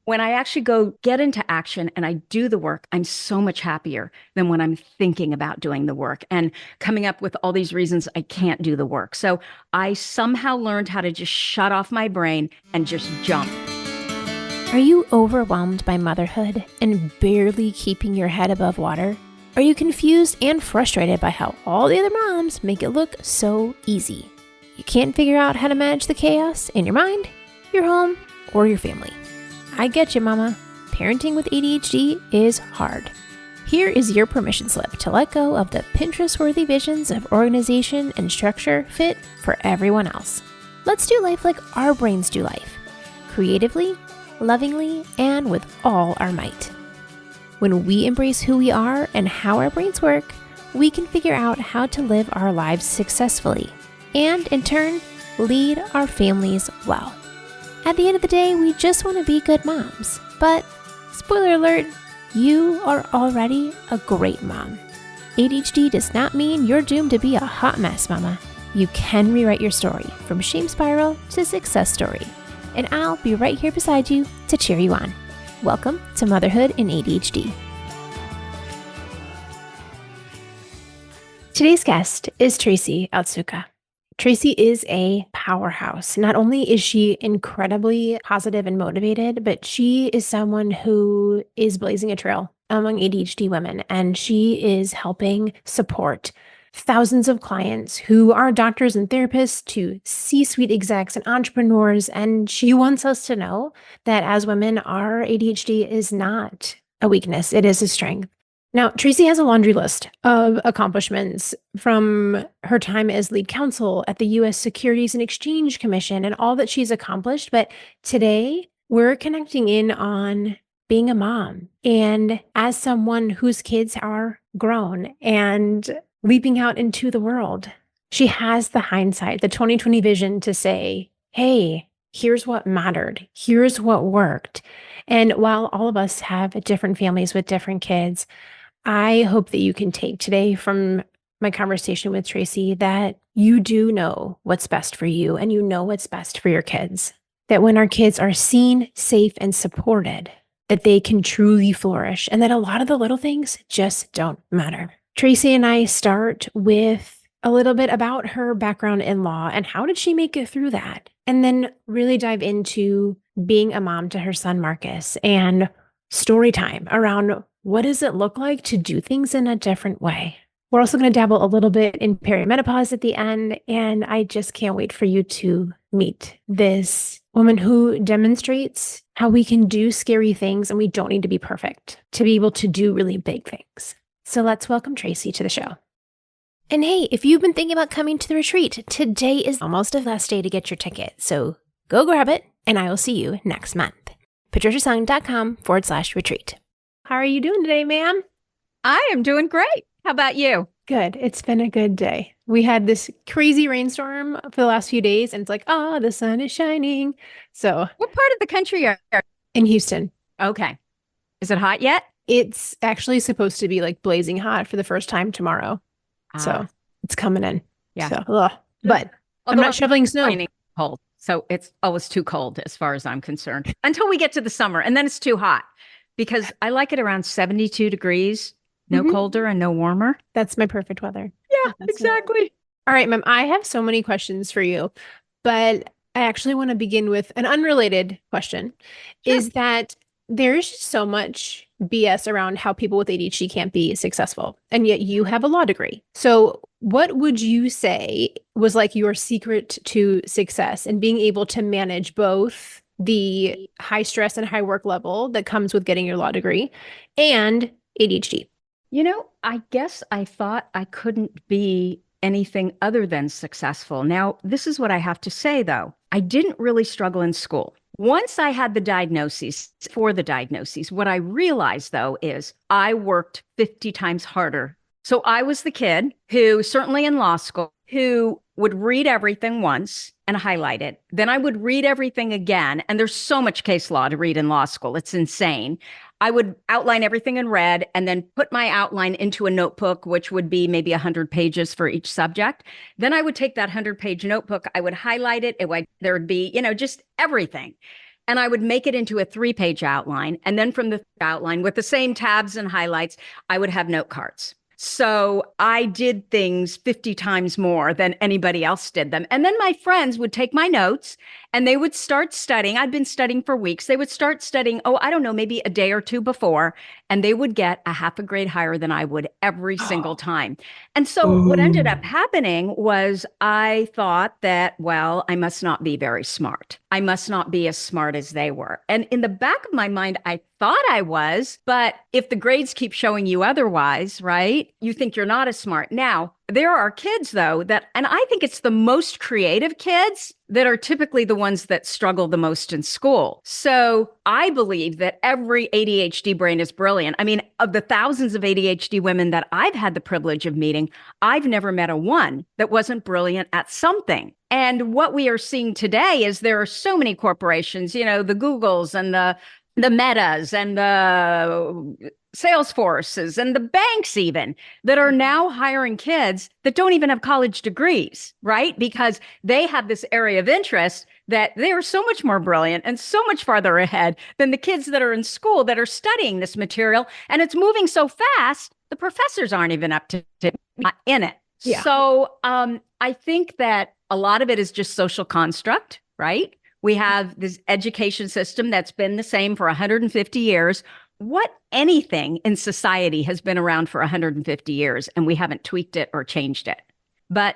when I actually go get into action and I do the work, I'm so much happier than when I'm thinking about doing the work and coming up with all these reasons I can't do the work. So I somehow learned how to just shut off my brain and just jump. Are you overwhelmed by motherhood and barely keeping your head above water? Are you confused and frustrated by how all the other moms make it look so easy? You can't figure out how to manage the chaos in your mind, your home, or your family. I get you, mama. Parenting with ADHD is hard. Here is your permission slip to let go of the Pinterest-worthy visions of organization and structure fit for everyone else. Let's do life like our brains do life. Creatively, lovingly, and with all our might. When we embrace who we are and how our brains work, we can figure out how to live our lives successfully and, in turn, lead our families well. At the end of the day, we just want to be good moms. But, spoiler alert, you are already a great mom. ADHD does not mean you're doomed to be a hot mess, mama. You can rewrite your story from shame spiral to success story. And I'll be right here beside you to cheer you on. Welcome to Motherhood in ADHD. Today's guest is Tracy Otsuka. Tracy is a powerhouse. Not only is she incredibly positive and motivated, but she is someone who is blazing a trail among ADHD women, and she is helping support thousands of clients who are doctors and therapists to C-suite execs and entrepreneurs. And she wants us to know that as women, our ADHD is not a weakness. It is a strength. Now, Tracy has a laundry list of accomplishments from her time as lead counsel at the U.S. Securities and Exchange Commission and all that she's accomplished. But today, we're connecting in on being a mom and as someone whose kids are grown and leaping out into the world. She has the hindsight, the 2020 vision to say, hey, here's what mattered. Here's what worked. And while all of us have different families with different kids, I hope that you can take today from my conversation with Tracy that you do know what's best for you and you know what's best for your kids. That when our kids are seen, safe, and supported, that they can truly flourish and that a lot of the little things just don't matter. Tracy and I start with a little bit about her background in law and how did she make it through that? And then really dive into being a mom to her son, Marcus, and story time around what does it look like to do things in a different way? We're also going to dabble a little bit in perimenopause at the end, and I just can't wait for you to meet this woman who demonstrates how we can do scary things and we don't need to be perfect to be able to do really big things. So let's welcome Tracy to the show. And hey, if you've been thinking about coming to the retreat, today is almost the last day to get your ticket. So go grab it, and I will see you next month. patriciasung.com/retreat. How are you doing today, ma'am? I am doing great. How about you? Good. It's been a good day. We had this crazy rainstorm for the last few days, and it's like, the sun is shining. So, What part of the country are you? in Houston. Okay. Is it hot yet? It's actually supposed to be like blazing hot for the first time tomorrow. So it's coming in. Yeah. So, but I'm Although not shoveling snow. Raining cold. So it's always too cold as far as I'm concerned until we get to the summer. And then it's too hot because I like it around 72 degrees, no colder and no warmer. That's my perfect weather. Yeah, exactly. All right, ma'am. I have so many questions for you, but I actually want to begin with an unrelated question. Sure. Is that there's just so much BS around how people with ADHD can't be successful, and yet you have a law degree. So what would you say was like your secret to success and being able to manage both the high stress and high work level that comes with getting your law degree and ADHD? I guess I thought I couldn't be anything other than successful. Now, this is what I have to say, though. I didn't really struggle in school. Once I had the diagnoses, what I realized, though, is I worked 50 times harder. So I was the kid who, certainly in law school, who would read everything once and highlight it. Then I would read everything again. And there's so much case law to read in law school. It's insane. I would outline everything in red and then put my outline into a notebook, which would be maybe 100 pages for each subject. Then I would take that 100-page notebook, I would highlight it. There would be, just everything. and I would make it into a 3-page outline. And then from the outline with the same tabs and highlights, I would have note cards. So I did things 50 times more than anybody else did them. And then my friends would take my notes and they would start studying. I'd been studying for weeks. They would start studying, I don't know, maybe a day or two before, and they would get a half a grade higher than I would every single time. And so what ended up happening was I thought that, well, I must not be very smart. I must not be as smart as they were. And in the back of my mind, I thought I was, but if the grades keep showing you otherwise, right, you think you're not as smart. Now, there are kids, though, and I think it's the most creative kids that are typically the ones that struggle the most in school. So I believe that every ADHD brain is brilliant. I mean, of the thousands of ADHD women that I've had the privilege of meeting, I've never met a one that wasn't brilliant at something. And what we are seeing today is there are so many corporations, the Googles and the Metas and the Salesforces and the banks even that are now hiring kids that don't even have college degrees, right? Because they have this area of interest that they are so much more brilliant and so much farther ahead than the kids that are in school that are studying this material. And it's moving so fast, the professors aren't even up to in it. Yeah. So I think that a lot of it is just social construct, right? We have this education system that's been the same for 150 years. What anything in society has been around for 150 years and we haven't tweaked it or changed it. But,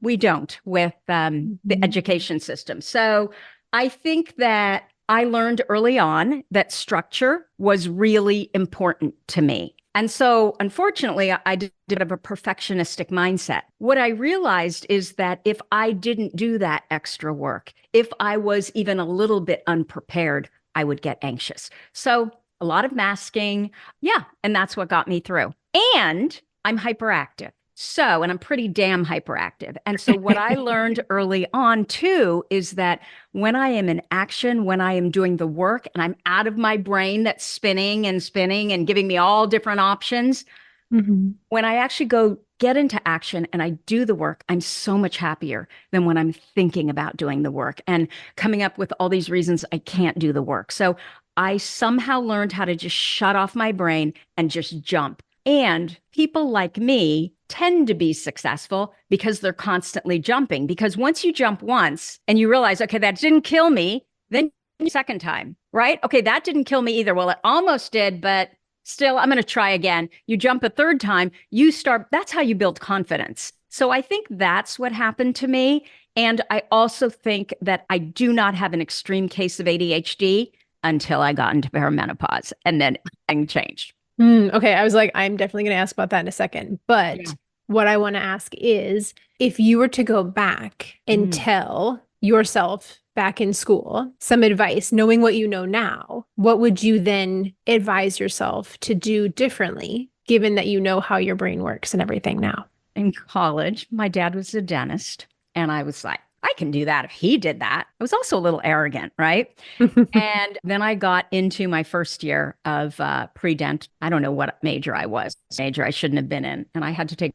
we don't with the education system. So I think that I learned early on that structure was really important to me. And so, unfortunately, I did have a perfectionistic mindset. What I realized is that if I didn't do that extra work, if I was even a little bit unprepared, I would get anxious. So a lot of masking. Yeah. And that's what got me through. And I'm hyperactive. And I'm pretty damn hyperactive. And so what I learned early on too is that when I am in action, when I am doing the work and I'm out of my brain that's spinning and giving me all different options, when I actually go get into action and I do the work, I'm so much happier than when I'm thinking about doing the work and coming up with all these reasons I can't do the work. So I somehow learned how to just shut off my brain and just jump. And people like me tend to be successful because they're constantly jumping. Because once you jump once and you realize, okay, that didn't kill me, then second time, right? Okay, that didn't kill me either. Well, it almost did, but still, I'm going to try again. You jump a third time, that's how you build confidence. So I think that's what happened to me. And I also think that I do not have an extreme case of ADHD until I got into perimenopause, and then everything changed. Okay, I was like, I'm definitely going to ask about that in a second. But what I want to ask is, if you were to go back and tell yourself back in school some advice, knowing what you know now, what would you then advise yourself to do differently, given that you know how your brain works and everything now? In college, my dad was a dentist, and I was like, I can do that if he did that. I was also a little arrogant, right? And then I got into my first year of pre-dent. I don't know what major I was, major I shouldn't have been in. And I had to take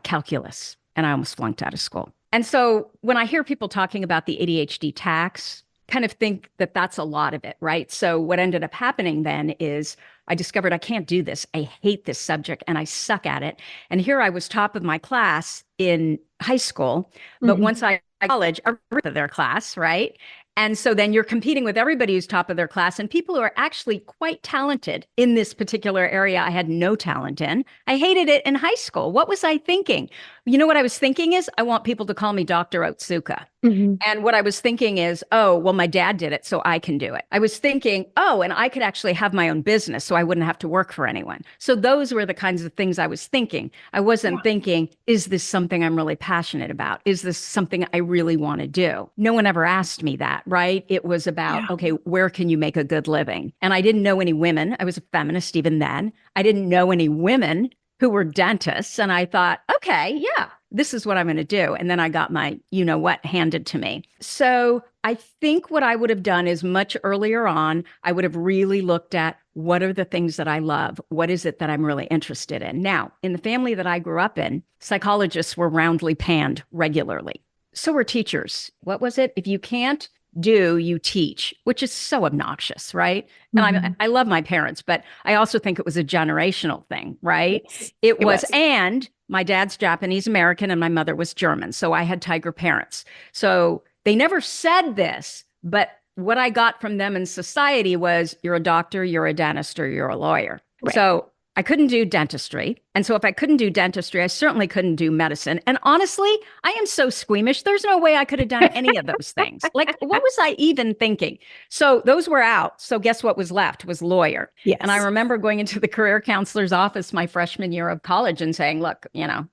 calculus, and I almost flunked out of school. And so when I hear people talking about the ADHD tax, kind of think that that's a lot of it, right? So what ended up happening then is I discovered I can't do this. I hate this subject and I suck at it. And here I was top of my class in high school, but once I college, I was of their class, right? And so then you're competing with everybody who's top of their class and people who are actually quite talented in this particular area I had no talent in. I hated it in high school. What was I thinking? You know what I was thinking is, I want people to call me Dr. Otsuka. And what I was thinking is, oh, well, my dad did it, so I can do it. I was thinking, oh, and I could actually have my own business, so I wouldn't have to work for anyone. So those were the kinds of things I was thinking. I wasn't thinking, is this something I'm really passionate about? Is this something I really want to do? No one ever asked me that, right? It was about, okay, where can you make a good living? And I didn't know any women. I was a feminist even then. I didn't know any women who were dentists. And I thought, okay, yeah, this is what I'm going to do. And then I got my, what handed to me. So I think what I would have done is much earlier on, I would have really looked at what are the things that I love? What is it that I'm really interested in? Now, in the family that I grew up in, psychologists were roundly panned regularly. So were teachers. What was it? If you can't do, you teach, which is so obnoxious, right? And I love my parents, but I also think it was a generational thing, right? Yes, It it was, was. and my dad's Japanese American and my mother was German. So I had tiger parents. So they never said this, but what I got from them in society was you're a doctor, you're a dentist, or you're a lawyer. Right. So I couldn't do dentistry. And so if I couldn't do dentistry, I certainly couldn't do medicine. And honestly, I am so squeamish. There's no way I could have done any of those things. Like, what was I even thinking? So those were out. So guess what was left was lawyer. Yes. And I remember going into the career counselor's office my freshman year of college and saying, look,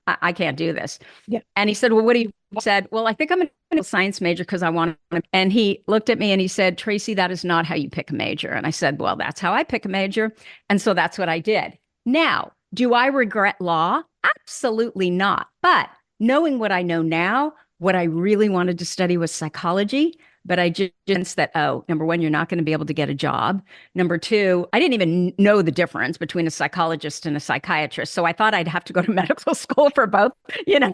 I can't do this. Yeah. And he said, well, what do you said? Well, I think I'm a science major because I want to. And he looked at me and he said, Tracy, that is not how you pick a major. And I said, well, that's how I pick a major. And so that's what I did. Now, do I regret law? Absolutely not. But knowing what I know now, what I really wanted to study was psychology. But I just sensed that, number one, you're not going to be able to get a job. Number two, I didn't even know the difference between a psychologist and a psychiatrist. So I thought I'd have to go to medical school for both, Yes.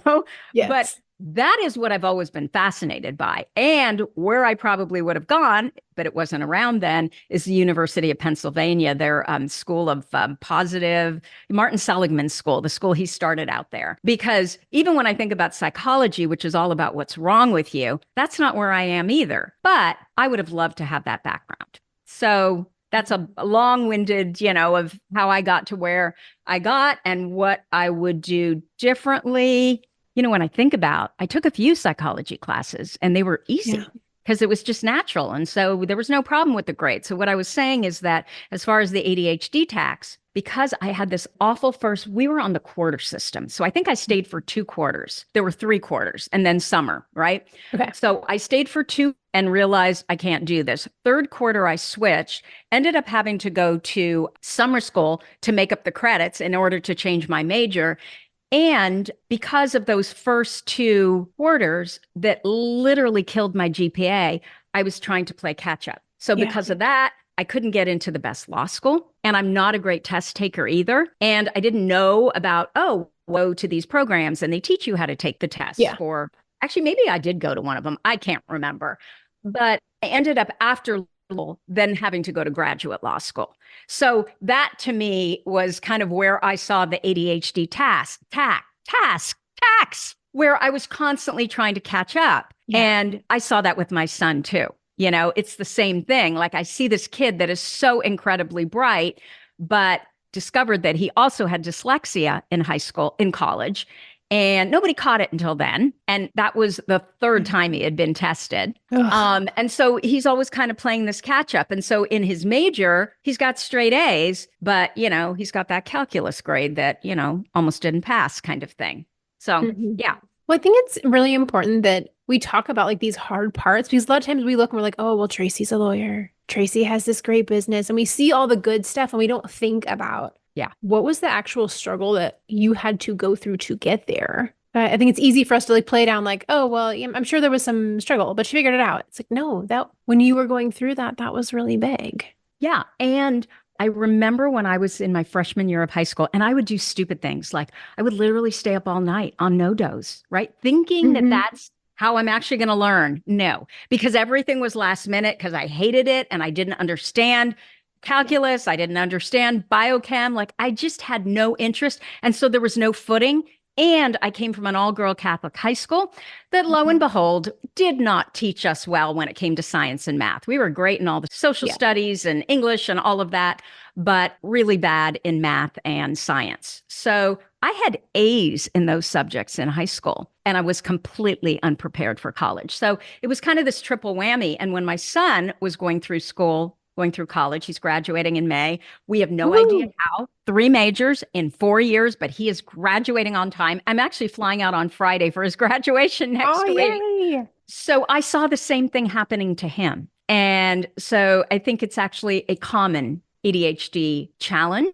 But that is what I've always been fascinated by. And where I probably would have gone, but it wasn't around then, is the University of Pennsylvania, their school of positive, Martin Seligman's school, the school he started out there. Because even when I think about psychology, which is all about what's wrong with you, that's not where I am either. But I would have loved to have that background. So that's a long-winded, of how I got to where I got and what I would do differently. When I think about, I took a few psychology classes and they were easy because it was just natural. And so there was no problem with the grade. So what I was saying is that as far as the ADHD tax, because I had this awful we were on the quarter system. So I think I stayed for 2 quarters. There were 3 quarters and then summer, right? Okay. So I stayed for 2 and realized I can't do this. 3rd quarter, I switched, ended up having to go to summer school to make up the credits in order to change my major. And because of those first 2 quarters that literally killed my GPA, I was trying to play catch up. So because of that, I couldn't get into the best law school. And I'm not a great test taker either. And I didn't know about, go to these programs and they teach you how to take the test. Or actually, maybe I did go to one of them. I can't remember. But I ended up after then having to go to graduate law school. So that to me was kind of where I saw the ADHD tax, where I was constantly trying to catch up. And I saw that with my son too. It's the same thing. Like I see this kid that is so incredibly bright, but discovered that he also had dyslexia in college. And nobody caught it until then. And that was the 3rd time he had been tested. And so he's always kind of playing this catch up. And so in his major, he's got straight A's, but, he's got that calculus grade that, almost didn't pass kind of thing. So, yeah. Well, I think it's really important that we talk about like these hard parts because a lot of times we look and we're like, oh, well, Tracy's a lawyer. Tracy has this great business. And we see all the good stuff and we don't think about what was the actual struggle that you had to go through to get there? I think it's easy for us to like play down like, oh, well, I'm sure there was some struggle, but she figured it out. It's like, no, that when you were going through that was really big. Yeah. And I remember when I was in my freshman year of high school and I would do stupid things. Like I would literally stay up all night on no-dos, right? Thinking that that's how I'm actually going to learn. No, because everything was last minute because I hated it and I didn't understand calculus. I didn't understand biochem. Like I just had no interest. And so there was no footing. And I came from an all-girl Catholic high school that, lo and behold, did not teach us well when it came to science and math. We were great in all the social studies and English and all of that, but really bad in math and science. So I had A's in those subjects in high school, and I was completely unprepared for college. So it was kind of this triple whammy. And when my son was going through college, he's graduating in May. We have no idea how. 3 majors in 4 years, but he is graduating on time. I'm actually flying out on Friday for his graduation next week. Yay. So I saw the same thing happening to him. And so I think it's actually a common ADHD challenge.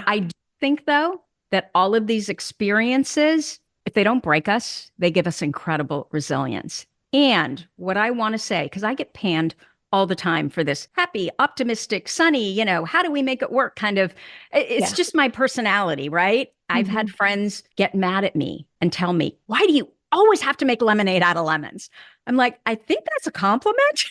I do think, though, that all of these experiences, if they don't break us, they give us incredible resilience. And what I want to say, because I get panned all the time for this happy, optimistic, sunny, how do we make it work kind of, it's just my personality, right? I've had friends get mad at me and tell me, why do you always have to make lemonade out of lemons? I'm like, I think that's a compliment.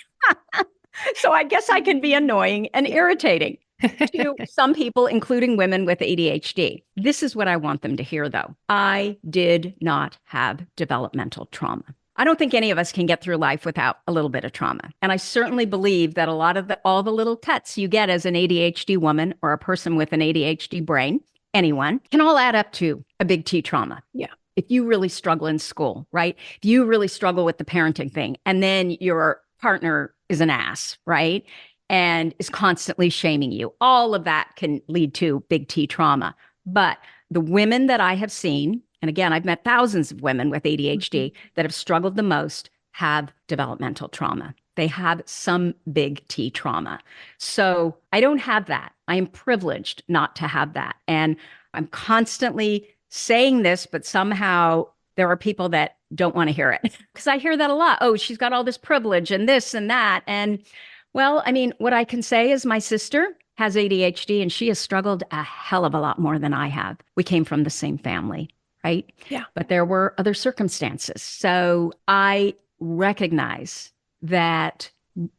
So I guess I can be annoying and irritating to some people, including women with ADHD. This is what I want them to hear, though. I did not have developmental trauma. I don't think any of us can get through life without a little bit of trauma. And I certainly believe that a lot of all the little cuts you get as an ADHD woman or a person with an ADHD brain, anyone, can all add up to a big T trauma. Yeah. If you really struggle in school, right? If you really struggle with the parenting thing, and then your partner is an ass, right? And is constantly shaming you, all of that can lead to big T trauma. But the women that I have seen, and again, I've met thousands of women with ADHD that have struggled the most, have developmental trauma. They have some big T trauma. So I don't have that. I am privileged not to have that. And I'm constantly saying this, but somehow there are people that don't want to hear it because I hear that a lot. Oh, she's got all this privilege and this and that. And well, I mean, what I can say is my sister has ADHD and she has struggled a hell of a lot more than I have. We came from the same family, right? Yeah. But there were other circumstances. So I recognize that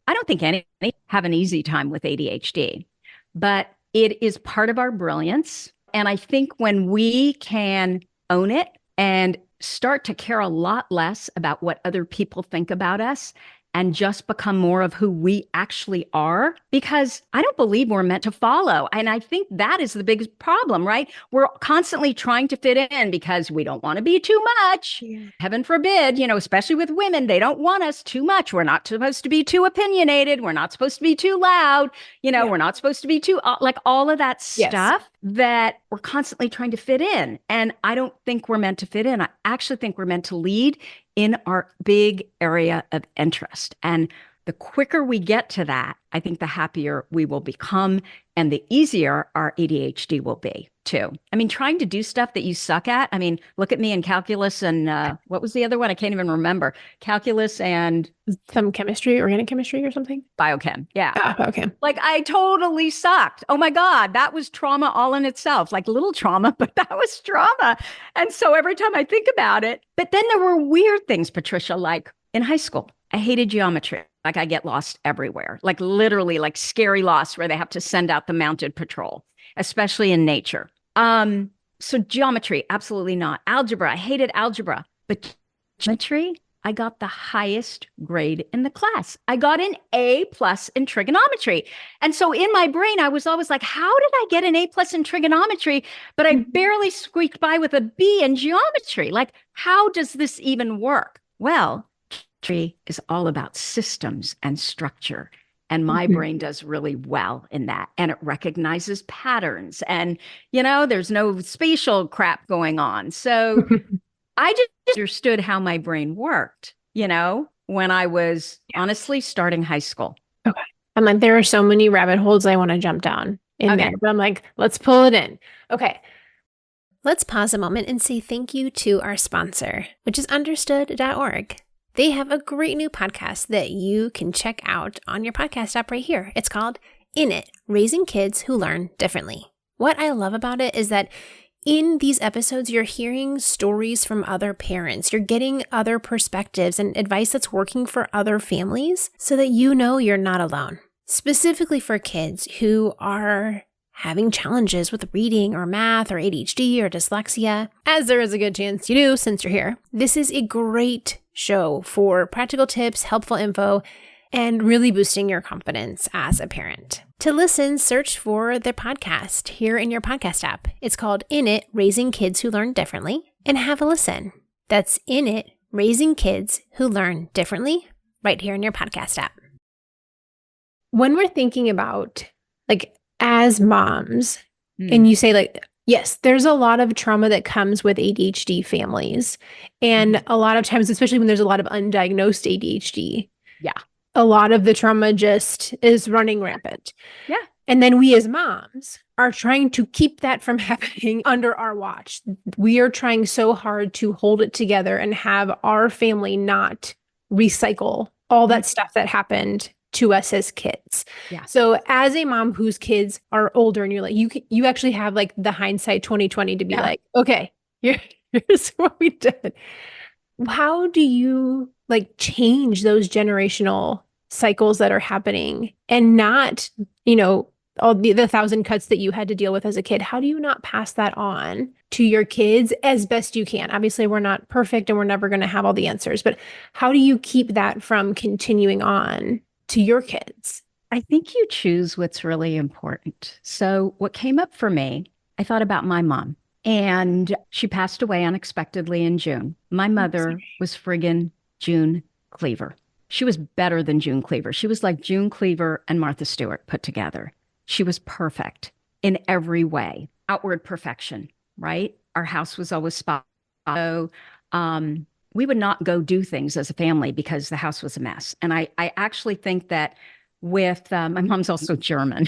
I don't think any have an easy time with ADHD, but it is part of our brilliance. And I think when we can own it and start to care a lot less about what other people think about us and just become more of who we actually are, because I don't believe we're meant to follow. And I think that is the biggest problem, right? We're constantly trying to fit in because we don't want to be too much. Yeah. Heaven forbid, especially with women, they don't want us too much. We're not supposed to be too opinionated. We're not supposed to be too loud. We're not supposed to be too, like all of that stuff that we're constantly trying to fit in. And I don't think we're meant to fit in. I actually think we're meant to lead in our big area of interest. And the quicker we get to that, I think the happier we will become and the easier our ADHD will be too. I mean, trying to do stuff that you suck at. I mean, look at me in calculus and what was the other one? I can't even remember. Calculus and some chemistry, organic chemistry or something. Biochem. Yeah. Biochem. Like I totally sucked. Oh my God. That was trauma all in itself, like little trauma, but that was trauma. And so every time I think about it, but then there were weird things, Patricia, like in high school, I hated geometry. Like I get lost everywhere, like literally like scary lost where they have to send out the mounted patrol, especially in nature. So geometry, absolutely not. Algebra, I hated algebra, but geometry, I got the highest grade in the class. I got an A+ in trigonometry. And so in my brain, I was always like, how did I get an A+ in trigonometry, but I barely squeaked by with a B in geometry? Like, how does this even work? Well, geometry is all about systems and structure. And my brain does really well in that. And it recognizes patterns. And, there's no spatial crap going on. So I just understood how my brain worked, when I was honestly starting high school. Okay. I'm like, there are so many rabbit holes I want to jump down in there. But I'm like, let's pull it in. Okay. Let's pause a moment and say thank you to our sponsor, which is understood.org. They have a great new podcast that you can check out on your podcast app right here. It's called In It, Raising Kids Who Learn Differently. What I love about it is that in these episodes, you're hearing stories from other parents. You're getting other perspectives and advice that's working for other families so that you're not alone. Specifically for kids who are having challenges with reading or math or ADHD or dyslexia, as there is a good chance you do since you're here. This is a great show for practical tips, helpful info, and really boosting your confidence as a parent. To listen, search for the podcast here in your podcast app. It's called In It, Raising Kids Who Learn Differently, and have a listen. That's In It, Raising Kids Who Learn Differently, right here in your podcast app. When we're thinking about, as moms, and you say, yes, there's a lot of trauma that comes with ADHD families. And a lot of times, especially when there's a lot of undiagnosed ADHD, a lot of the trauma just is running rampant. Yeah. And then we as moms are trying to keep that from happening under our watch. We are trying so hard to hold it together and have our family not recycle all that stuff that happened to us as kids. Yeah. So as a mom whose kids are older and you're like, you actually have the hindsight 2020 to be like, okay, here's what we did. How do you change those generational cycles that are happening and not, all the 1,000 cuts that you had to deal with as a kid? How do you not pass that on to your kids as best you can? Obviously, we're not perfect and we're never going to have all the answers, but how do you keep that from continuing on to your kids? I think you choose what's really important. So, what came up for me, I thought about my mom, and she passed away unexpectedly in June. My mother was friggin' June Cleaver. She was better than June Cleaver. She was like June Cleaver and Martha Stewart put together. She was perfect in every way, outward perfection, right? Our house was always spot. So, we would not go do things as a family because the house was a mess. And I actually think that with my mom's also German.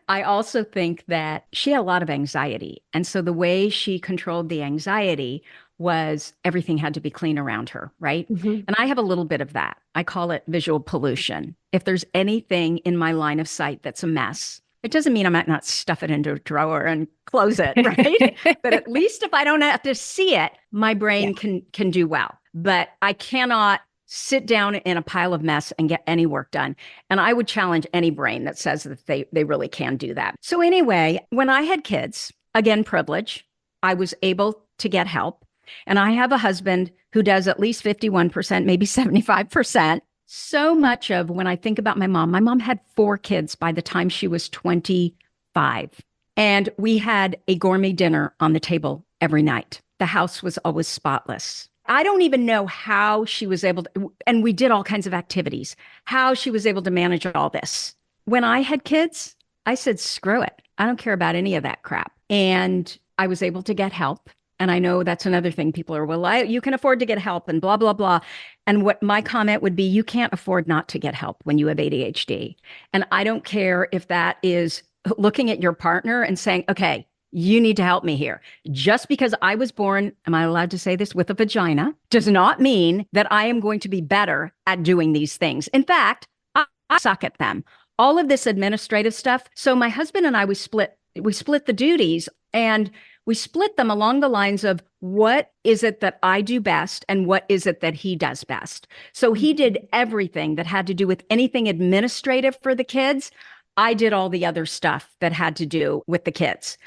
I also think that she had a lot of anxiety. And so the way she controlled the anxiety was everything had to be clean around her, right? Mhm. And I have a little bit of that. I call it visual pollution. If there's anything in my line of sight that's a mess, it doesn't mean I might not stuff it into a drawer and close it, right? But at least if I don't have to see it, my brain can do well. But I cannot sit down in a pile of mess and get any work done. And I would challenge any brain that says that they really can do that. So anyway, when I had kids, again, privilege, I was able to get help. And I have a husband who does at least 51%, maybe 75%. So much of when I think about my mom had 4 kids by the time she was 25. And we had a gourmet dinner on the table every night. The house was always spotless. I don't even know how she was able to, and we did all kinds of activities, how she was able to manage all this. When I had kids, I said, screw it. I don't care about any of that crap. And I was able to get help. And I know that's another thing. People are, well, you can afford to get help and blah, blah, blah. And what my comment would be, you can't afford not to get help when you have ADHD. And I don't care if that is looking at your partner and saying, okay, you need to help me here. Just because I was born, am I allowed to say this, with a vagina, does not mean that I am going to be better at doing these things. In fact, I suck at them. All of this administrative stuff. So my husband and I, we split the duties, and we split them along the lines of what is it that I do best and what is it that he does best. So he did everything that had to do with anything administrative for the kids. I did all the other stuff that had to do with the kids.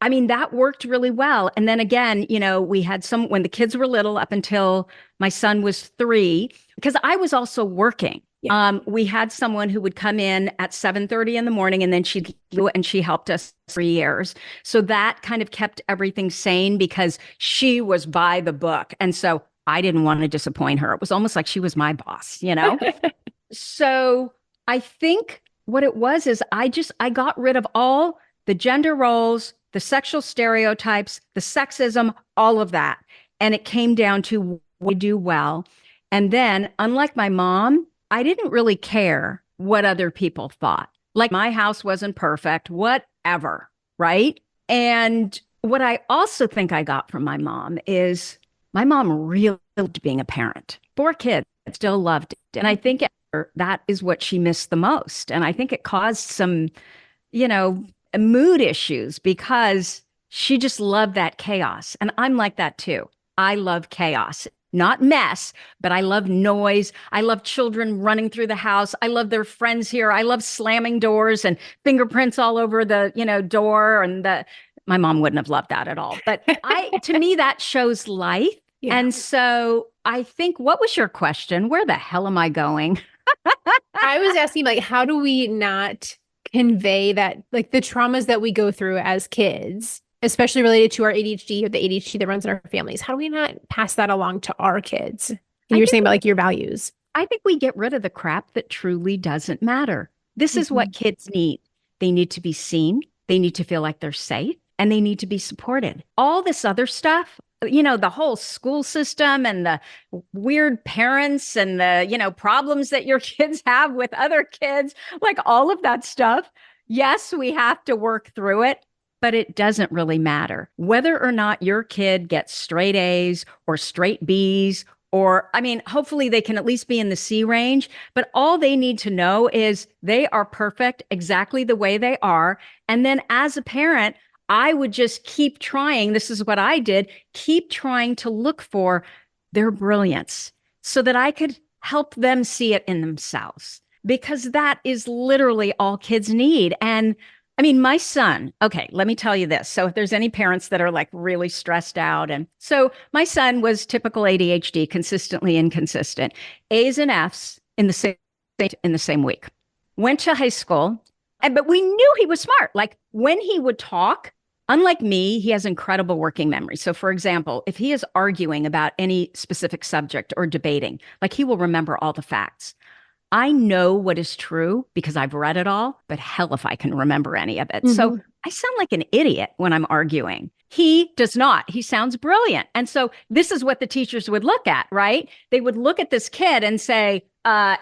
I mean, that worked really well. And then again, we had when the kids were little, up until my son was 3, because I was also working. Yeah. We had someone who would come in at 7:30 in the morning, and then she helped us 3 years. So that kind of kept everything sane because she was by the book. And so I didn't want to disappoint her. It was almost like she was my boss, So I think what it was is I got rid of all the gender roles, the sexual stereotypes, the sexism, all of that. And it came down to what I do well. And then, unlike my mom, I didn't really care what other people thought. Like, my house wasn't perfect, whatever, right? And what I also think I got from my mom is my mom really loved being a parent. 4 kids, still loved it. And I think that is what she missed the most. And I think it caused some, mood issues because she just loved that chaos. And I'm like that too. I love chaos, not mess, but I love noise. I love children running through the house. I love their friends here. I love slamming doors and fingerprints all over the, door. And my mom wouldn't have loved that at all. But to me, that shows life. Yeah. And so I think, what was your question? Where the hell am I going? I was asking, how do we not convey that, the traumas that we go through as kids, especially related to our ADHD or the ADHD that runs in our families? How do we not pass that along to our kids? And you're saying about your values. I think we get rid of the crap that truly doesn't matter. This is what kids need. They need to be seen. They need to feel like they're safe, and they need to be supported. All this other stuff, the whole school system and the weird parents and the, problems that your kids have with other kids, all of that stuff. Yes, we have to work through it, but it doesn't really matter whether or not your kid gets straight A's or straight B's, or, hopefully they can at least be in the C range, but all they need to know is they are perfect exactly the way they are. And then as a parent, I would just keep trying. This is what I did. Keep trying to look for their brilliance so that I could help them see it in themselves, because that is literally all kids need. And I mean, my son, okay, let me tell you this. So if there's any parents that are like really stressed out, and so my son was typical ADHD, consistently inconsistent, A's and F's in the same week. Went to high school, but we knew he was smart. Like when he would talk, unlike me, he has incredible working memory. So for example, if he is arguing about any specific subject or debating, like he will remember all the facts. I know what is true because I've read it all, but hell if I can remember any of it. Mm-hmm. So I sound like an idiot when I'm arguing. He does not. He sounds brilliant. And so this is what the teachers would look at, right? They would look at this kid and say,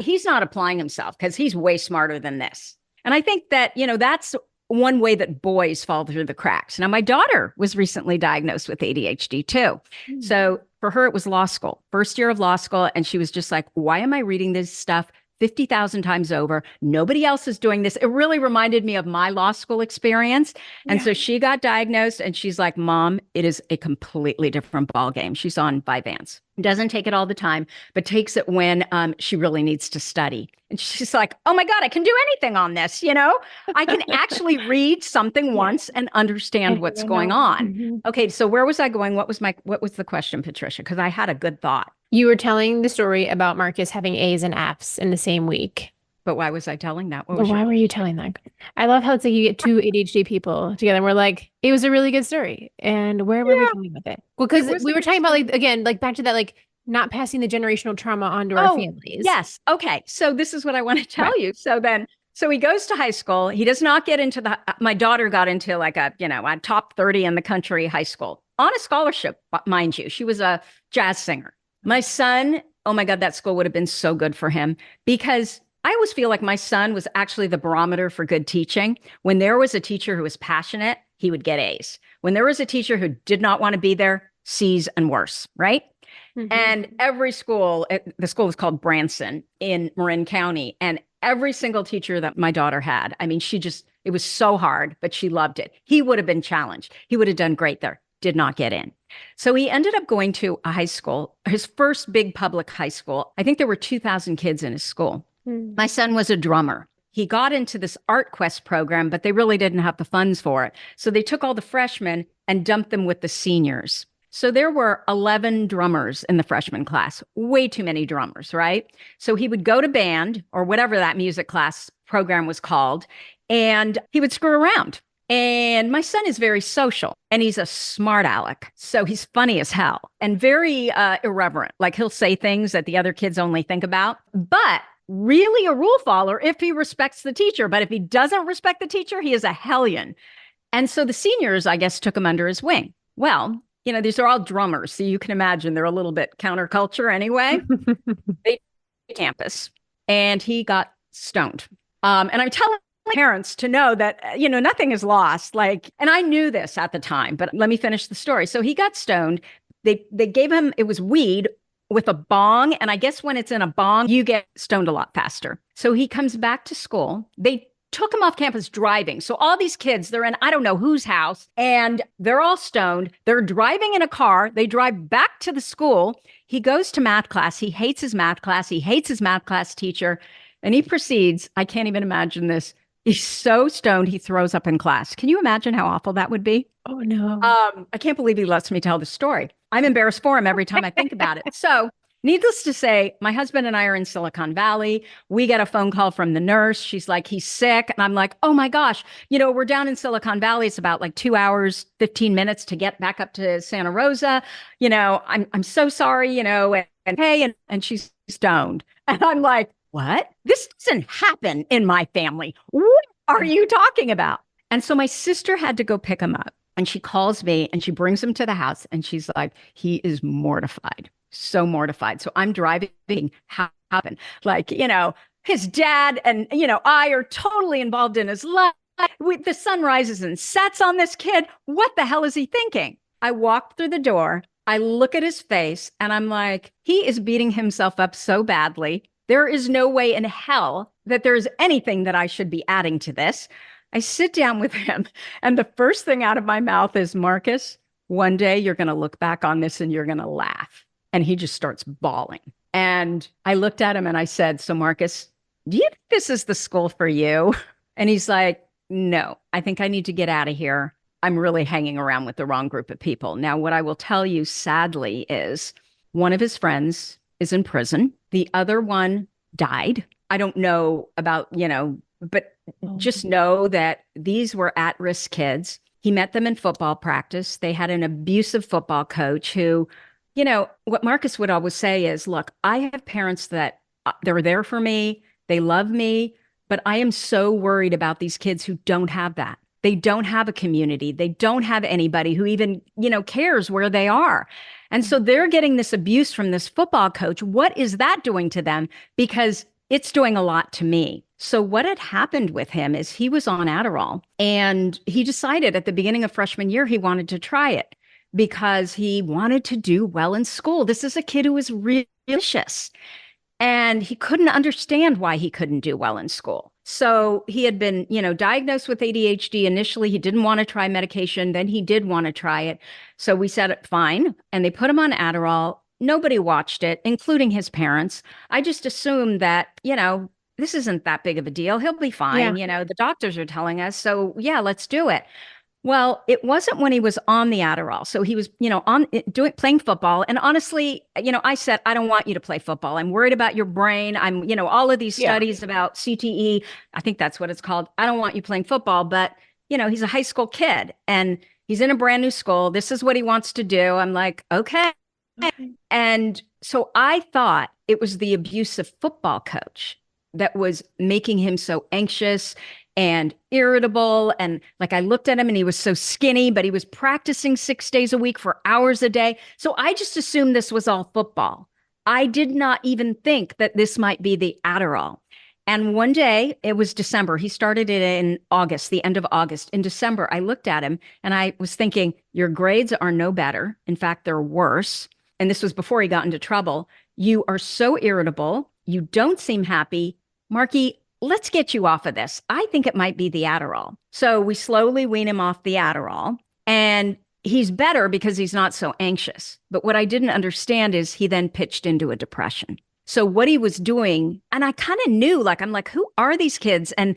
he's not applying himself because he's way smarter than this. And I think that, that's one way that boys fall through the cracks. Now, my daughter was recently diagnosed with ADHD too. Mm-hmm. So for her, it was law school, first year of law school. And she was just like, why am I reading this stuff 50,000 times over? Nobody else is doing this. It really reminded me of my law school experience. And so she got diagnosed and she's like, Mom, it is a completely different ballgame. She's on Vyvanse. Doesn't take it all the time, but takes it when she really needs to study. And she's like, oh my God, I can do anything on this. I can actually read something once and understand what's going on. Mm-hmm. Okay. So where was I going? What was the question, Patricia? Because I had a good thought. You were telling the story about Marcus having A's and F's in the same week. But why was I telling that? Why were you telling that? I love how it's like you get two ADHD people together and we're like, it was a really good story. And where were we going with it? Well, because we were talking about back to that, not passing the generational trauma onto our families. Yes. Okay. So this is what I want to tell you. So he goes to high school. He does not get into my daughter got into a top 30 in the country high school on a scholarship, mind you. She was a jazz singer. My son, oh my God, that school would have been so good for him, because I always feel like my son was actually the barometer for good teaching. When there was a teacher who was passionate, he would get A's. When there was a teacher who did not want to be there, C's and worse, right? Mm-hmm. And every school, the school was called Branson in Marin County, and every single teacher that my daughter had, I mean, it was so hard, but she loved it. He would have been challenged. He would have done great there. Did not get in. So he ended up going to a high school, his first big public high school. I think there were 2,000 kids in his school. Mm. My son was a drummer. He got into this Art Quest program, but they really didn't have the funds for it. So they took all the freshmen and dumped them with the seniors. So there were 11 drummers in the freshman class, way too many drummers, right? So he would go to band or whatever that music class program was called, and he would screw around. And my son is very social and he's a smart aleck. So he's funny as hell and very irreverent. Like he'll say things that the other kids only think about, but really a rule follower if he respects the teacher. But if he doesn't respect the teacher, he is a hellion. And so the seniors, I guess, took him under his wing. Well, these are all drummers. So you can imagine they're a little bit counterculture anyway. They campus and he got stoned. And I'm telling parents to know that, nothing is lost. And I knew this at the time, but let me finish the story. So he got stoned. They gave him, it was weed with a bong. And I guess when it's in a bong, you get stoned a lot faster. So he comes back to school. They took him off campus driving. So all these kids, they're in, I don't know whose house, and they're all stoned. They're driving in a car. They drive back to the school. He goes to math class. He hates his math class. He hates his math class teacher. And he proceeds, I can't even imagine this. He's so stoned, he throws up in class. Can you imagine how awful that would be? Oh, no. I can't believe he lets me tell the story. I'm embarrassed for him every time I think about it. So needless to say, my husband and I are in Silicon Valley. We get a phone call from the nurse. She's like, he's sick. And I'm like, oh my gosh, we're down in Silicon Valley. It's about 2 hours, 15 minutes to get back up to Santa Rosa. I'm so sorry, and hey, and she's stoned. And I'm like, what? This doesn't happen in my family. What are you talking about? And so my sister had to go pick him up, and she calls me and she brings him to the house and she's like, he is mortified, so mortified. So I'm driving, how happened? His dad and, I are totally involved in his life. The sun rises and sets on this kid. What the hell is he thinking? I walked through the door. I look at his face and I'm like, he is beating himself up so badly. There is no way in hell that there is anything that I should be adding to this. I sit down with him, and the first thing out of my mouth is, Marcus, one day you're going to look back on this and you're going to laugh. And he just starts bawling. And I looked at him and I said, so Marcus, do you think this is the school for you? And he's like, no, I think I need to get out of here. I'm really hanging around with the wrong group of people. Now, what I will tell you sadly is one of his friends is in prison. The other one died. I don't know about, but just know that these were at-risk kids. He met them in football practice. They had an abusive football coach who, what Marcus would always say is, look, I have parents that they're there for me. They love me, but I am so worried about these kids who don't have that. They don't have a community. They don't have anybody who even, cares where they are. And so they're getting this abuse from this football coach. What is that doing to them? Because it's doing a lot to me. So what had happened with him is he was on Adderall, and he decided at the beginning of freshman year, he wanted to try it because he wanted to do well in school. This is a kid who was really vicious, and he couldn't understand why he couldn't do well in school. So he had been, diagnosed with ADHD. Initially, he didn't want to try medication. Then he did want to try it. So we said, fine. And they put him on Adderall. Nobody watched it, including his parents. I just assumed that, this isn't that big of a deal. He'll be fine. Yeah. The doctors are telling us. So yeah, let's do it. Well, it wasn't when he was on the Adderall. So he was, playing football. And honestly, I said, I don't want you to play football. I'm worried about your brain. I'm, all of these studies about CTE. I think that's what it's called. I don't want you playing football, but he's a high school kid and he's in a brand new school. This is what he wants to do. I'm like, okay. And so I thought it was the abusive football coach that was making him so anxious and irritable. And like, I looked at him and he was so skinny, but he was practicing 6 days a week for hours a day. So I just assumed this was all football. I did not even think that this might be the Adderall. And one day, it was December. He started it in August, the end of August. In December, I looked at him and I was thinking, your grades are no better. In fact, they're worse. And this was before he got into trouble. You are so irritable. You don't seem happy. Marky, let's get you off of this. I think it might be the Adderall. So we slowly wean him off the Adderall, and he's better because he's not so anxious. But what I didn't understand is he then pitched into a depression. So what he was doing, and I kind of knew, I'm like, who are these kids? And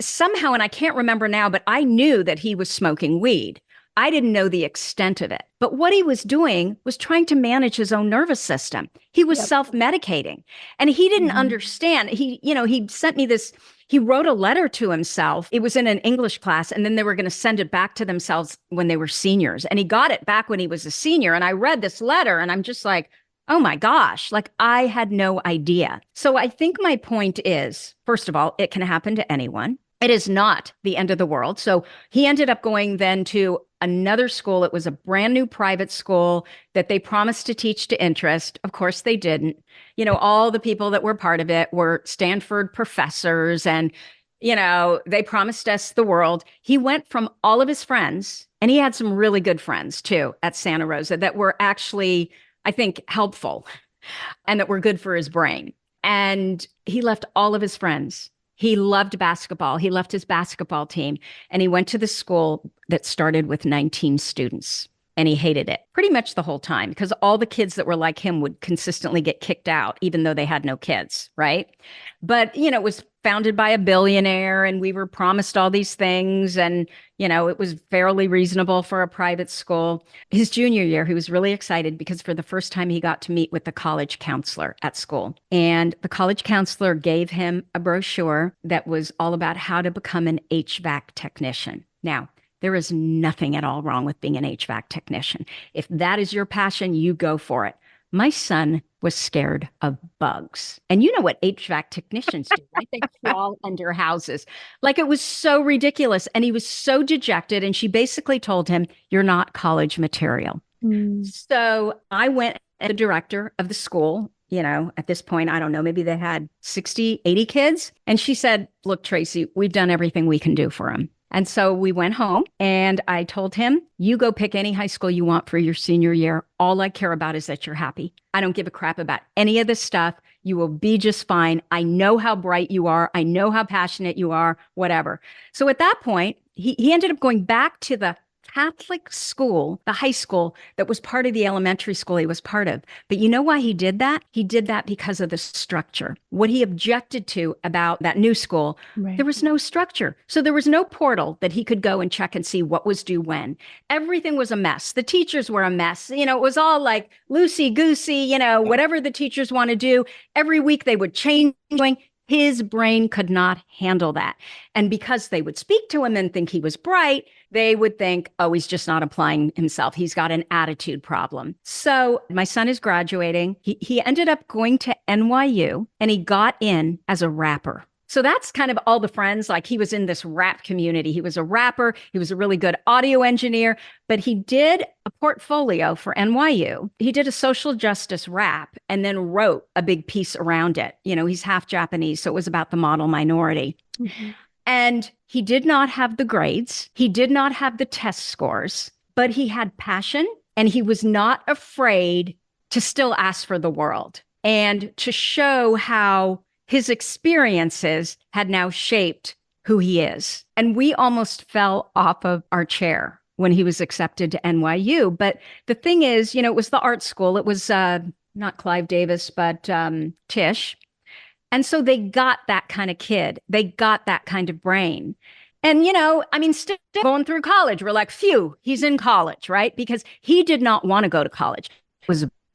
somehow, and I can't remember now, but I knew that he was smoking weed. I didn't know the extent of it. But what he was doing was trying to manage his own nervous system. He was self-medicating, and he didn't understand. He sent me this, he wrote a letter to himself. It was in an English class, and then they were going to send it back to themselves when they were seniors. And he got it back when he was a senior. And I read this letter and I'm just like, oh my gosh, I had no idea. So I think my point is, first of all, it can happen to anyone. It is not the end of the world. So he ended up going then to another school. It was a brand new private school that they promised to teach to interest. Of course, they didn't. All the people that were part of it were Stanford professors, and, they promised us the world. He went from all of his friends, and he had some really good friends too at Santa Rosa that were actually, I think, helpful and that were good for his brain. And he left all of his friends. He loved basketball. He left his basketball team, and he went to the school that started with 19 students, and he hated it pretty much the whole time because all the kids that were like him would consistently get kicked out, even though they had no kids, right? But, it was founded by a billionaire, and we were promised all these things, and, it was fairly reasonable for a private school. His junior year, he was really excited because for the first time he got to meet with the college counselor at school. And the college counselor gave him a brochure that was all about how to become an HVAC technician. Now, there is nothing at all wrong with being an HVAC technician. If that is your passion, you go for it. My son was scared of bugs. And you know what HVAC technicians do, right? They crawl under houses. It was so ridiculous. And he was so dejected. And she basically told him, you're not college material. So I went as the director of the school. At this point, I don't know, maybe they had 60, 80 kids. And she said, look, Tracy, we've done everything we can do for him. And so we went home and I told him, you go pick any high school you want for your senior year. All I care about is that you're happy. I don't give a crap about any of this stuff. You will be just fine. I know how bright you are. I know how passionate you are, whatever. So at that point, he ended up going back to the Catholic school, the high school that was part of the elementary school he was part of. But you know why he did that? He did that because of the structure. What he objected to about that new school, Right. there was no structure. So there was no portal that he could go and check and see what was due when. Everything was a mess. The teachers were a mess. It was all like loosey-goosey, whatever the teachers want to do. Every week they would change. His brain could not handle that. And because they would speak to him and think he was bright, they would think, oh, he's just not applying himself. He's got an attitude problem. So my son is graduating. He ended up going to NYU and he got in as a rapper. So that's kind of all the friends. Like he was in this rap community. He was a rapper. He was a really good audio engineer, but he did a portfolio for NYU. He did a social justice rap and then wrote a big piece around it. He's half Japanese, so it was about the model minority. Mm-hmm. And he did not have the grades. He did not have the test scores, but he had passion and he was not afraid to still ask for the world and to show how his experiences had now shaped who he is. And we almost fell off of our chair when he was accepted to NYU. But the thing is, it was the art school. It was not Clive Davis, but Tisch. And so they got that kind of kid. They got that kind of brain. And, still going through college, we're like, phew, he's in college, right? Because he did not want to go to college.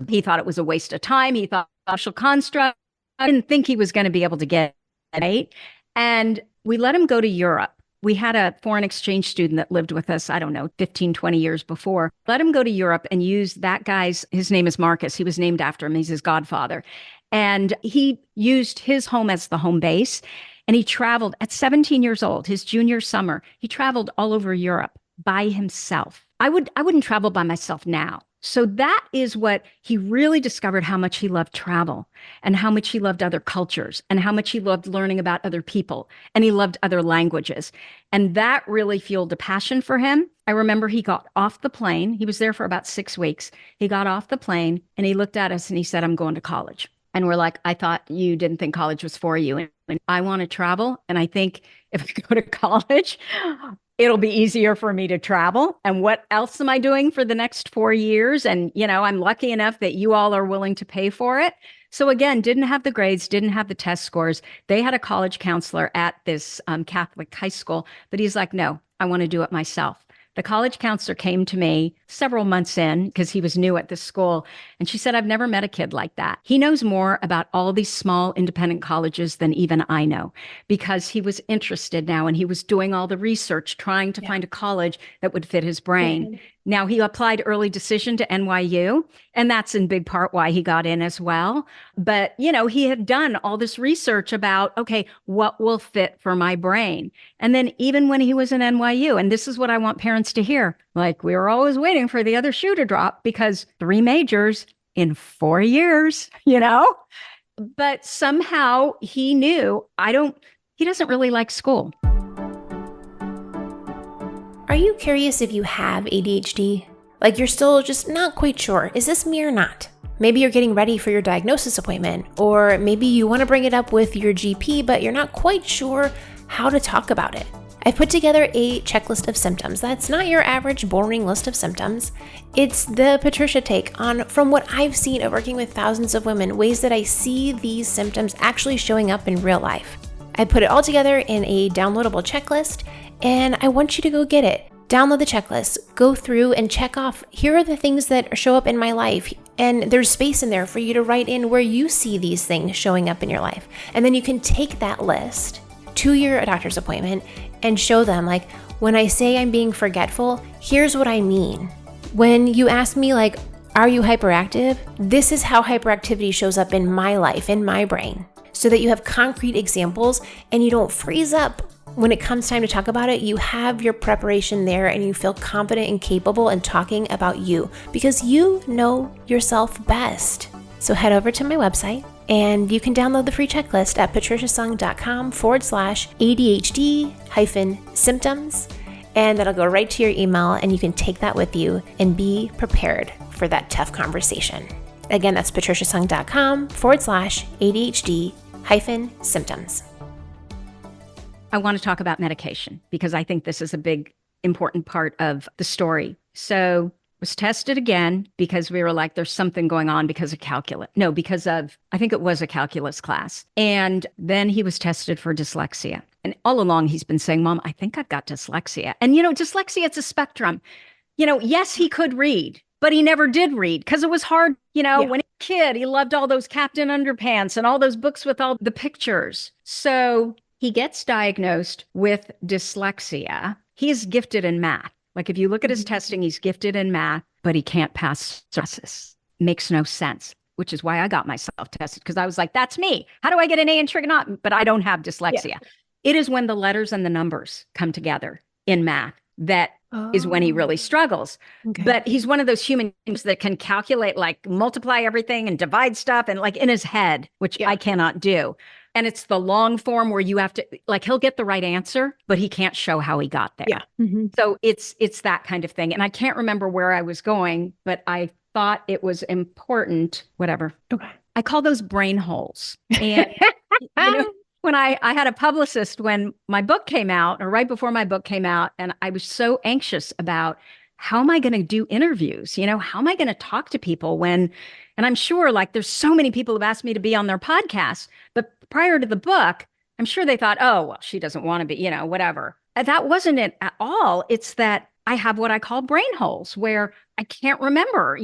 He thought it was a waste of time. He thought social construct. I didn't think he was going to be able to get it, right? And we let him go to Europe. We had a foreign exchange student that lived with us, 15, 20 years before. Let him go to Europe and use that his name is Marcus. He was named after him. He's his godfather. And he used his home as the home base. And he traveled at 17 years old, his junior summer. He traveled all over Europe by himself. I wouldn't travel by myself now. So that is what he really discovered, how much he loved travel and how much he loved other cultures and how much he loved learning about other people and he loved other languages. And that really fueled a passion for him. I remember he got off the plane. He was there for about 6 weeks. He got off the plane and he looked at us and he said, I'm going to college. And we're like, I thought you didn't think college was for you. And I want to travel. And I think if I go to college, it'll be easier for me to travel. And what else am I doing for the next 4 years? And, I'm lucky enough that you all are willing to pay for it. So again, didn't have the grades, didn't have the test scores. They had a college counselor at this Catholic high school, but he's like, no, I want to do it myself. The college counselor came to me several months in because he was new at this school. And she said, I've never met a kid like that. He knows more about all these small independent colleges than even I know because he was interested now and he was doing all the research, trying to find a college that would fit his brain. Mm-hmm. Now, he applied early decision to NYU, and that's in big part why he got in as well. But, he had done all this research about, okay, what will fit for my brain? And then even when he was in NYU, and this is what I want parents to hear, like we were always waiting for the other shoe to drop because 3 majors in 4 years, but somehow he knew he doesn't really like school. Are you curious if you have ADHD? Like you're still just not quite sure, is this me or not? Maybe you're getting ready for your diagnosis appointment, or maybe you want to bring it up with your GP, but you're not quite sure how to talk about it. I've put together a checklist of symptoms. That's not your average boring list of symptoms. It's the Patricia take on, from what I've seen of working with thousands of women, ways that I see these symptoms actually showing up in real life. I put it all together in a downloadable checklist, and I want you to go get it. Download the checklist, go through and check off, here are the things that show up in my life. And there's space in there for you to write in where you see these things showing up in your life. And then you can take that list to your doctor's appointment and show them, like, when I say I'm being forgetful, here's what I mean. When you ask me, like, are you hyperactive? This is how hyperactivity shows up in my life, in my brain. So that you have concrete examples and you don't freeze up. When it comes time to talk about it, you have your preparation there and you feel confident and capable in talking about you because you know yourself best. So head over to my website and you can download the free checklist at patriciasung.com/ADHD-symptoms. And that'll go right to your email and you can take that with you and be prepared for that tough conversation. Again, that's patriciasung.com/ADHD-symptoms. I want to talk about medication because I think this is a big important part of the story. So was tested again because we were like, there's something going on because of calculus. No, because of, I think it was a calculus class. And then he was tested for dyslexia. And all along he's been saying, Mom, I think I've got dyslexia. And, dyslexia, it's a spectrum. Yes, he could read, but he never did read because it was hard. When he was a kid, he loved all those Captain Underpants and all those books with all the pictures. So he gets diagnosed with dyslexia. He is gifted in math. Like if you look at his testing, he's gifted in math, but he can't pass surfaces. Makes no sense, which is why I got myself tested because I was like, that's me. How do I get an A in trigonometry? But I don't have dyslexia. Yeah. It is when the letters and the numbers come together in math that is when he really struggles. Okay. But he's one of those human beings that can calculate, like multiply everything and divide stuff and like in his head, which I cannot do. And it's the long form where you have to, like, he'll get the right answer, but he can't show how he got there. Yeah. Mm-hmm. So it's that kind of thing. And I can't remember where I was going, but I thought it was important, whatever. Okay. I call those brain holes. And, when I had a publicist when my book came out, or right before my book came out, and I was so anxious about how am I going to do interviews? How am I going to talk to people and I'm sure like there's so many people who've asked me to be on their podcast, but prior to the book, I'm sure they thought, oh, well, she doesn't want to be, whatever. And that wasn't it at all. It's that I have what I call brain holes where I can't remember,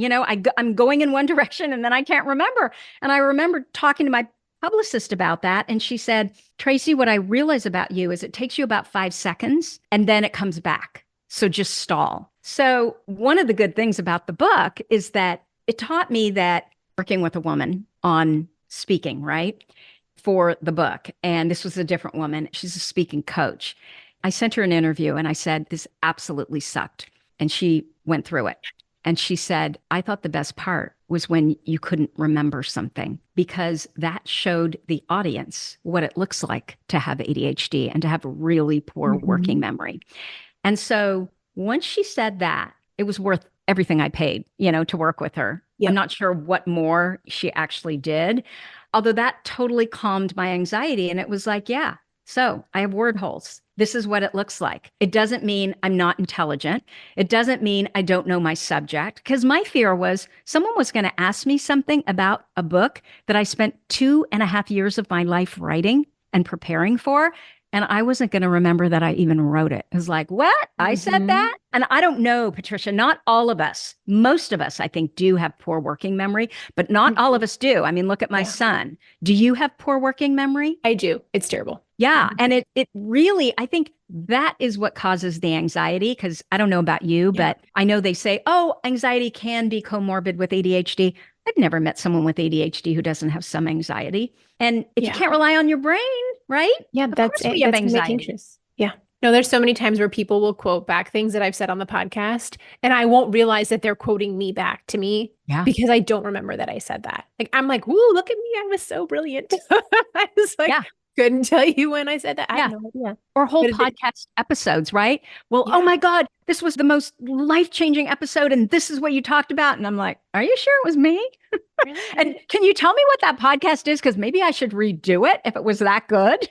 I'm going in one direction and then I can't remember. And I remember talking to my publicist about that. And she said, Tracy, what I realize about you is it takes you about 5 seconds and then it comes back. So just stall. So one of the good things about the book is that it taught me that working with a woman on speaking, right, for the book. And this was a different woman. She's a speaking coach. I sent her an interview and I said, this absolutely sucked. And she went through it. And she said, I thought the best part was when you couldn't remember something because that showed the audience what it looks like to have ADHD and to have really poor working memory. And so once she said that, it was worth everything I paid, to work with her. Yep. I'm not sure what more she actually did, although that totally calmed my anxiety. And it was like, yeah, so I have word holes. This is what it looks like. It doesn't mean I'm not intelligent. It doesn't mean I don't know my subject. Because my fear was someone was going to ask me something about a book that I spent 2.5 years of my life writing and preparing for. And I wasn't going to remember that I even wrote it. It was like, what? I said that? And I don't know, Patricia, not all of us, most of us, I think, do have poor working memory, but not all of us do. I mean, look at my son. Do you have poor working memory? I do. It's terrible. Yeah. And it really, I think that is what causes the anxiety. Because I don't know about you, but I know they say, oh, anxiety can be comorbid with ADHD. I've never met someone with ADHD who doesn't have some anxiety. And if you can't rely on your brain, right? Yeah, that's it. That's anxiety. Anxious. Yeah. No, there's so many times where people will quote back things that I've said on the podcast, and I won't realize that they're quoting me back to me because I don't remember that I said that. Like, I'm like, woo, look at me. I was so brilliant. I was like, couldn't tell you when I said that. I have no idea. Or whole podcast episodes, right? Well, oh my God, this was the most life-changing episode and this is what you talked about. And I'm like, are you sure it was me? Really? And can you tell me what that podcast is? Because maybe I should redo it if it was that good.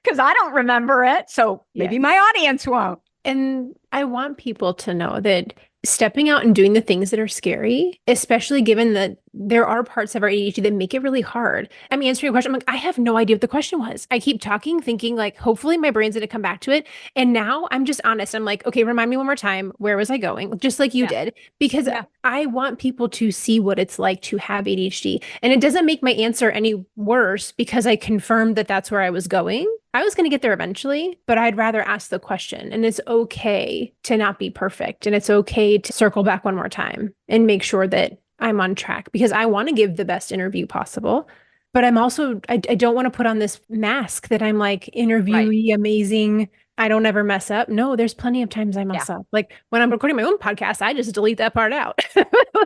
Because I don't remember it. So maybe my audience won't. And I want people to know that stepping out and doing the things that are scary, especially given that there are parts of our ADHD that make it really hard. I'm answering your question. I'm like, I have no idea what the question was. I keep talking, thinking like, hopefully my brain's going to come back to it. And now I'm just honest. I'm like, okay, remind me one more time. Where was I going? Just like you did, because I want people to see what it's like to have ADHD. And it doesn't make my answer any worse because I confirmed that that's where I was going. I was going to get there eventually, but I'd rather ask the question. And it's okay to not be perfect. And it's okay to circle back one more time and make sure that I'm on track because I want to give the best interview possible. But I'm also, I don't want to put on this mask that I'm like interviewee, amazing. I don't ever mess up. No, there's plenty of times I mess up. Like when I'm recording my own podcast, I just delete that part out.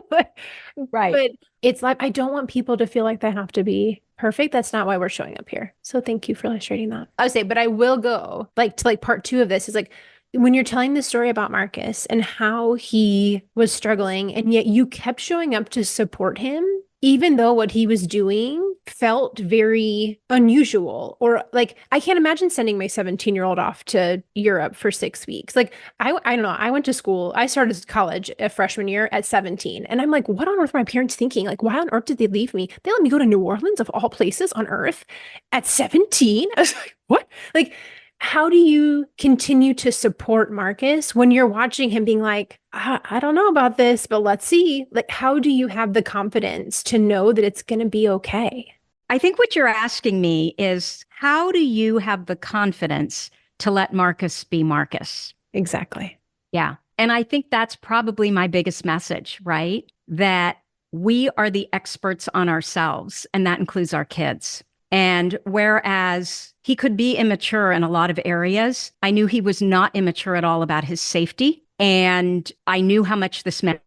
But it's like, I don't want people to feel like they have to be perfect. That's not why we're showing up here. So thank you for illustrating that. I would say, but I will go like to like part 2 of this is like, when you're telling the story about Marcus and how he was struggling and yet you kept showing up to support him even though what he was doing felt very unusual, or like, I can't imagine sending my 17-year-old off to Europe for 6 weeks. Like, I don't know. I went to school. I started college a freshman year at 17. And I'm like, what on earth were my parents thinking? Like, why on earth did they leave me? They let me go to New Orleans of all places on earth at 17. I was like, what? Like, how do you continue to support Marcus when you're watching him being like, I don't know about this, but let's see. Like, how do you have the confidence to know that it's going to be okay? I think what you're asking me is, how do you have the confidence to let Marcus be Marcus? Exactly. Yeah. And I think that's probably my biggest message, right? That we are the experts on ourselves, and that includes our kids. And whereas he could be immature in a lot of areas, I knew he was not immature at all about his safety. And I knew how much this meant.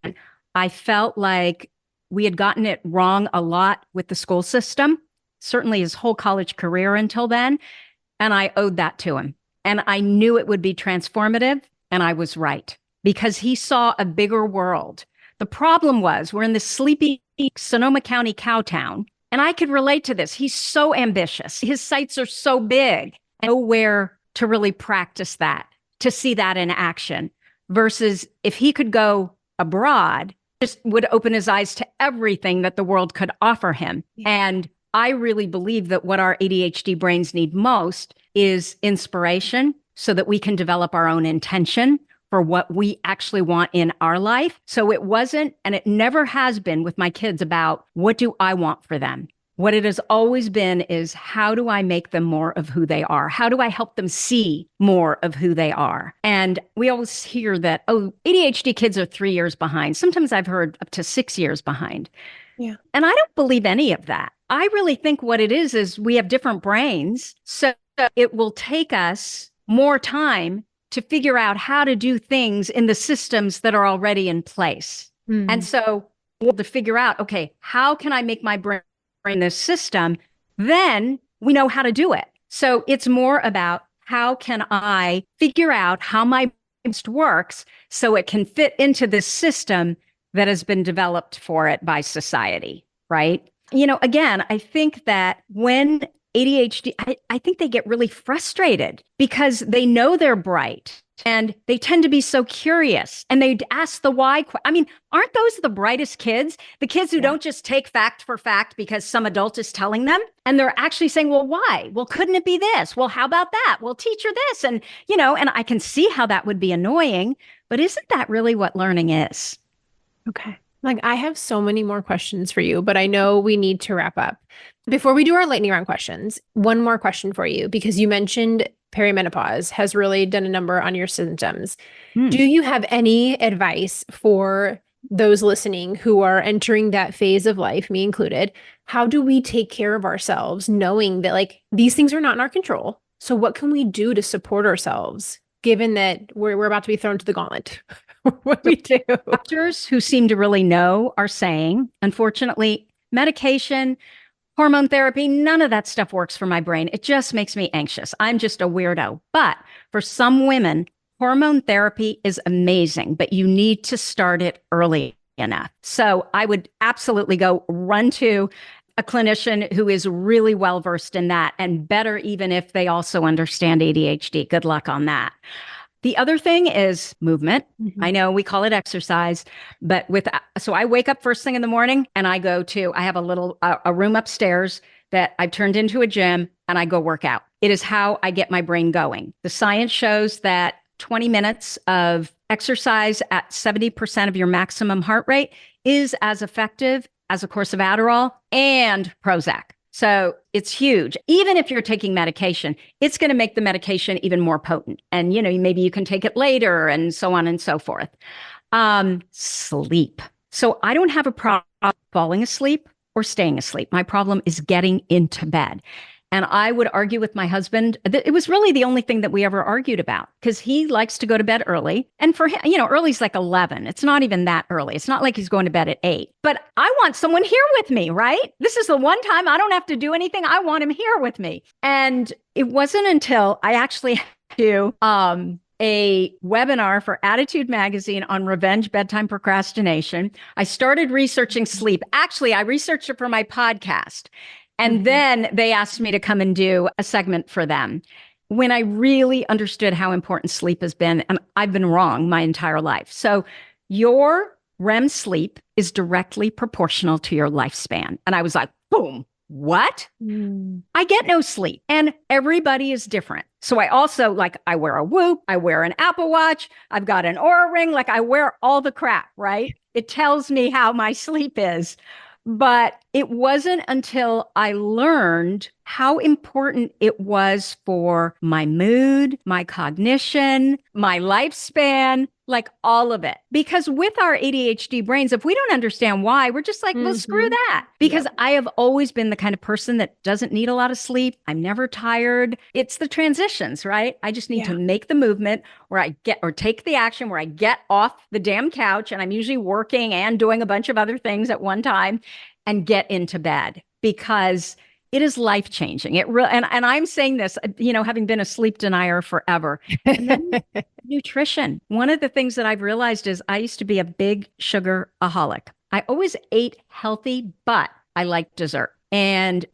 I felt like we had gotten it wrong a lot with the school system, certainly his whole college career until then. And I owed that to him. And I knew it would be transformative. And I was right, because he saw a bigger world. The problem was, we're in this sleepy Sonoma County cow town. And I could relate to this. He's so ambitious. His sights are so big. Nowhere to really practice that, to see that in action. Versus if he could go abroad, just would open his eyes to everything that the world could offer him. Yeah. And I really believe that what our ADHD brains need most is inspiration, so that we can develop our own intention for what we actually want in our life. So it wasn't, and it never has been with my kids, about what do I want for them? What it has always been is, how do I make them more of who they are? How do I help them see more of who they are? And we always hear that, oh, ADHD kids are 3 years behind. Sometimes I've heard up to 6 years behind. Yeah. And I don't believe any of that. I really think what it is we have different brains. So it will take us more time to figure out how to do things in the systems that are already in place. Mm. And so we'll have to figure out, okay, how can I make my brain in this system? Then we know how to do it. So it's more about, how can I figure out how my brain works so it can fit into this system that has been developed for it by society, right? You know, again, I think that when ADHD, I think they get really frustrated because they know they're bright and they tend to be so curious and they ask the why. I mean, aren't those the brightest kids? The kids who don't just take fact for fact because some adult is telling them, and they're actually saying, well, why? Well, couldn't it be this? Well, how about that? Well, teacher this. And, you know, and I can see how that would be annoying, but isn't that really what learning is? Okay. Like, I have so many more questions for you, but I know we need to wrap up. Before we do our lightning round questions, one more question for you, because you mentioned perimenopause has really done a number on your symptoms. Do you have any advice for those listening who are entering that phase of life, me included? How do we take care of ourselves, knowing that, like, these things are not in our control? So what can we do to support ourselves, given that we're about to be thrown to the gauntlet? What we do? Doctors who seem to really know are saying, unfortunately, medication, hormone therapy, none of that stuff works for my brain. It just makes me anxious. I'm just a weirdo. But for some women, hormone therapy is amazing, but you need to start it early enough. So I would absolutely go run to a clinician who is really well-versed in that, and better even if they also understand ADHD. Good luck on that. The other thing is movement. Mm-hmm. I know we call it exercise, but so I wake up first thing in the morning and I have a room upstairs that I've turned into a gym, and I go work out. It is how I get my brain going. The science shows that 20 minutes of exercise at 70% of your maximum heart rate is as effective as a course of Adderall and Prozac. So it's huge. Even if you're taking medication, it's going to make the medication even more potent. And, you know, maybe you can take it later and so on and so forth. Sleep. So I don't have a problem falling asleep or staying asleep. My problem is getting into bed. And I would argue with my husband. It was really the only thing that we ever argued about, because he likes to go to bed early. And for him, you know, early's like 11. It's not even that early. It's not like he's going to bed at 8. But I want someone here with me, right? This is the one time I don't have to do anything. I want him here with me. And it wasn't until I actually had to a webinar for Attitude Magazine on revenge bedtime procrastination. I started researching sleep. Actually, I researched it for my podcast. And then they asked me to come and do a segment for them. When I really understood how important sleep has been, and I've been wrong my entire life. So your REM sleep is directly proportional to your lifespan. And I was like, boom, what? I get no sleep, and everybody is different. So I also I wear a Whoop, I wear an Apple Watch, I've got an Oura Ring, I wear all the crap, right? It tells me how my sleep is. But it wasn't until I learned how important it was for my mood, my cognition, my lifespan, all of it. Because with our ADHD brains, if we don't understand why, we're just well, screw that. Because I have always been the kind of person that doesn't need a lot of sleep. I'm never tired. It's the transitions, right? I just need to make the movement where I get, or take the action where I get off the damn couch, and I'm usually working and doing a bunch of other things at one time, and get into bed, because it is life-changing. It really, and I'm saying this, having been a sleep denier forever. And then nutrition. One of the things that I've realized is I used to be a big sugar-aholic. I always ate healthy, but I like dessert. And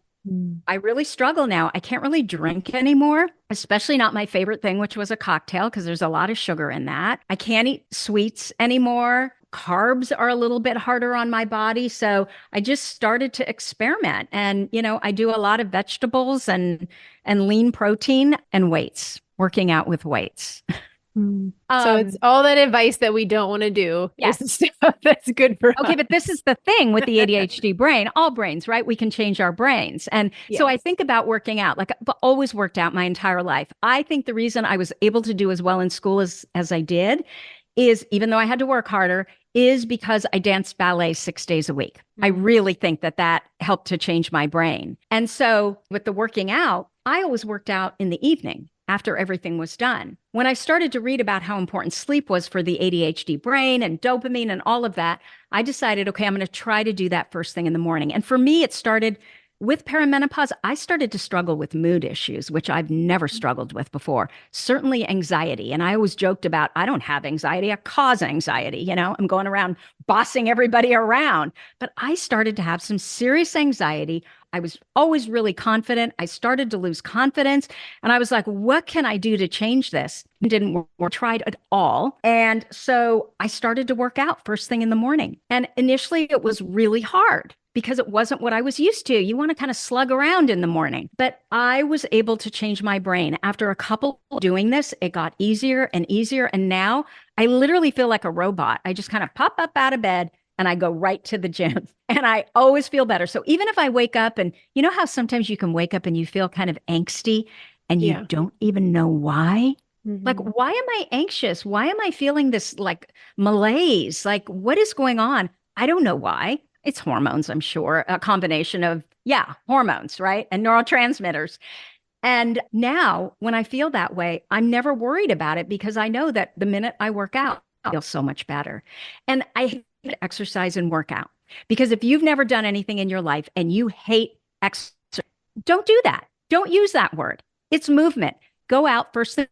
I really struggle now. I can't really drink anymore, especially not my favorite thing, which was a cocktail, because there's a lot of sugar in that. I can't eat sweets anymore. Carbs are a little bit harder on my body. So I just started to experiment. And, I do a lot of vegetables and lean protein and weights, working out with weights. So it's all that advice that we don't want to do. Yes. Is the stuff that's good for us. Okay, but this is the thing with the ADHD brain, all brains, right? We can change our brains. And so I think about working out, I've always worked out my entire life. I think the reason I was able to do as well in school as I did is, even though I had to work harder, is because I danced ballet 6 days a week. I really think that helped to change my brain. And so with the working out, I always worked out in the evening after everything was done. When I started to read about how important sleep was for the ADHD brain and dopamine and all of that, I decided, okay, I'm going to try to do that first thing in the morning. And for me, it started with perimenopause. I started to struggle with mood issues, which I've never struggled with before. Certainly anxiety. And I always joked about, I don't have anxiety, I cause anxiety. I'm going around bossing everybody around. But I started to have some serious anxiety. I was always really confident. I started to lose confidence. And I was like, what can I do to change this? Didn't work, or tried at all. And so I started to work out first thing in the morning. And initially it was really hard, because it wasn't what I was used to. You want to kind of slug around in the morning. But I was able to change my brain. After a couple doing this, it got easier and easier. And now I literally feel like a robot. I just kind of pop up out of bed and I go right to the gym, and I always feel better. So even if I wake up, and you know how sometimes you can wake up and you feel kind of angsty and you don't even know why? Why am I anxious? Why am I feeling this malaise? What is going on? I don't know why. It's hormones, I'm sure, a combination of, hormones, right? And neurotransmitters. And now when I feel that way, I'm never worried about it, because I know that the minute I work out, I feel so much better. And I hate exercise and workout, because if you've never done anything in your life and you hate exercise, don't do that. Don't use that word. It's movement. Go out first thing,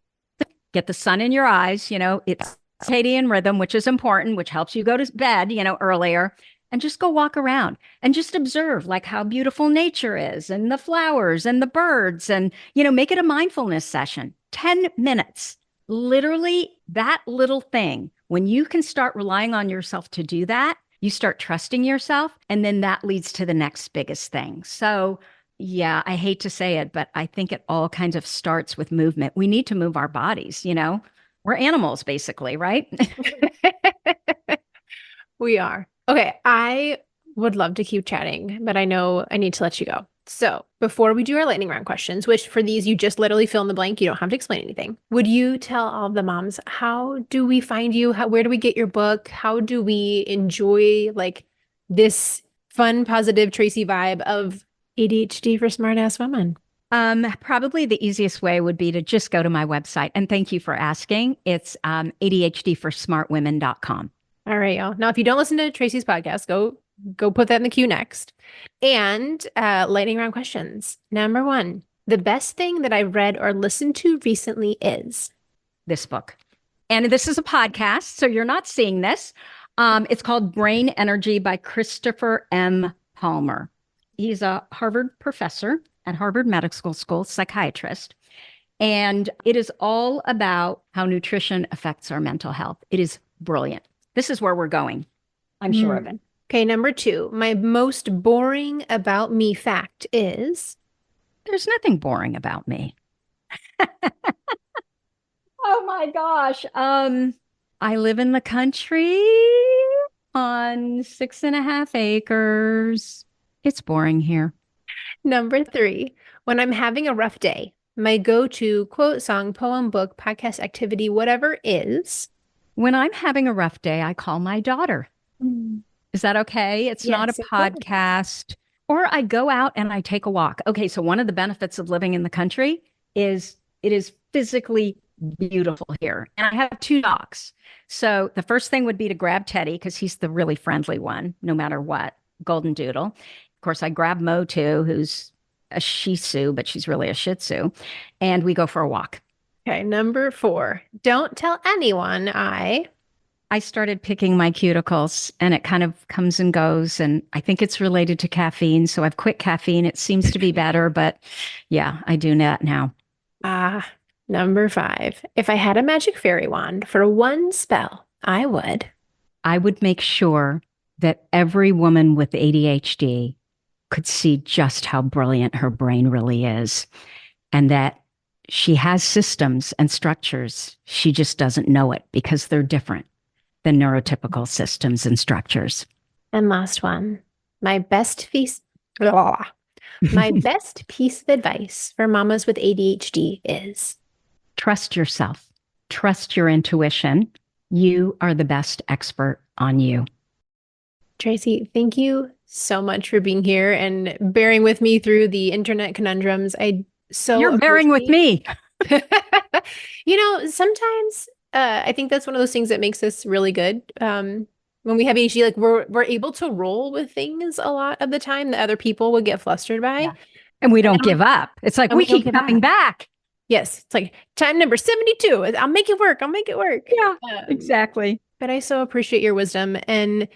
get the sun in your eyes. It's circadian rhythm, which is important, which helps you go to bed, earlier. And just go walk around and just observe how beautiful nature is, and the flowers and the birds, and, make it a mindfulness session. 10 minutes, literally that little thing. When you can start relying on yourself to do that, you start trusting yourself, and then that leads to the next biggest thing. So yeah, I hate to say it, but I think it all kinds of starts with movement. We need to move our bodies, we're animals basically, right? We are. Okay, I would love to keep chatting, but I know I need to let you go. So before we do our lightning round questions, which for these, you just literally fill in the blank, you don't have to explain anything. Would you tell all of the moms, how do we find you? Where do we get your book? How do we enjoy this fun, positive Tracy vibe of ADHD for smartass women? Probably the easiest way would be to just go to my website. And thank you for asking. It's ADHDforsmartwomen.com. All right, y'all. Now, if you don't listen to Tracy's podcast, go put that in the queue next. And lightning round questions. Number 1, the best thing that I read or listened to recently is this book. And this is a podcast, so you're not seeing this. It's called Brain Energy by Christopher M. Palmer. He's a Harvard professor at Harvard Medical School, psychiatrist. And it is all about how nutrition affects our mental health. It is brilliant. This is where we're going. I'm sure of it. Okay, number 2. My most boring about me fact is... There's nothing boring about me. Oh my gosh. I live in the country on 6.5 acres. It's boring here. Number 3. When I'm having a rough day, my go-to quote, song, poem, book, podcast, activity, whatever is... When I'm having a rough day, I call my daughter. Is that okay? It's not a podcast. Or I go out and I take a walk. Okay, so one of the benefits of living in the country is it is physically beautiful here. And I have 2 dogs. So the first thing would be to grab Teddy because he's the really friendly one, no matter what, golden doodle. Of course, I grab Mo too, who's a Shih Tzu, but she's really a Shih Tzu. And we go for a walk. Okay, number 4. Don't tell anyone I started picking my cuticles and it kind of comes and goes. And I think it's related to caffeine. So I've quit caffeine. It seems to be better, but yeah, I do that now. Number 5. If I had a magic fairy wand for one spell, I would make sure that every woman with ADHD could see just how brilliant her brain really is and that she has systems and structures. She just doesn't know it because they're different than neurotypical systems and structures. And last one, my best piece of advice for mamas with ADHD is trust yourself. Trust your intuition. You are the best expert on you. Tracy, thank you so much for being here and bearing with me through the internet conundrums. You're bearing with me. Sometimes I think that's one of those things that makes us really good. When we have ADHD, like we're able to roll with things a lot of the time that other people would get flustered by. Yeah. And we don't give up. It's like we keep coming back. Yes. It's like time number 72. I'll make it work. Yeah, exactly. But I so appreciate your wisdom and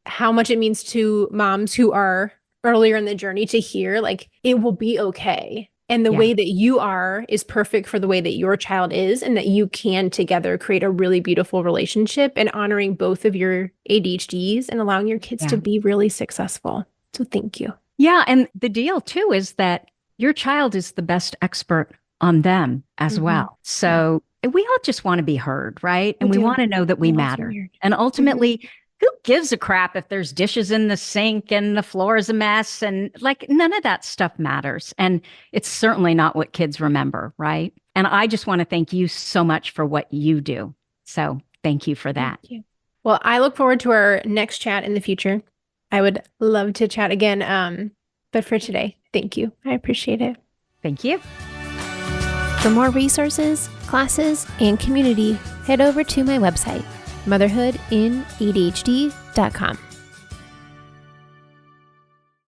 how much it means to moms who are earlier in the journey to hear, like, it will be okay. And the way that you are is perfect for the way that your child is, and that you can together create a really beautiful relationship and honoring both of your ADHDs and allowing your kids to be really successful. So thank you. Yeah. And the deal too is that your child is the best expert on them as well. So we all just want to be heard, right? And we want to know that we matter. And ultimately, who gives a crap if there's dishes in the sink and the floor is a mess? And like, none of that stuff matters. And it's certainly not what kids remember, right? And I just want to thank you so much for what you do. So thank you for that. Thank you. Well, I look forward to our next chat in the future. I would love to chat again. But for today, thank you. I appreciate it. Thank you. For more resources, classes, and community, head over to my website, motherhoodinadhd.com.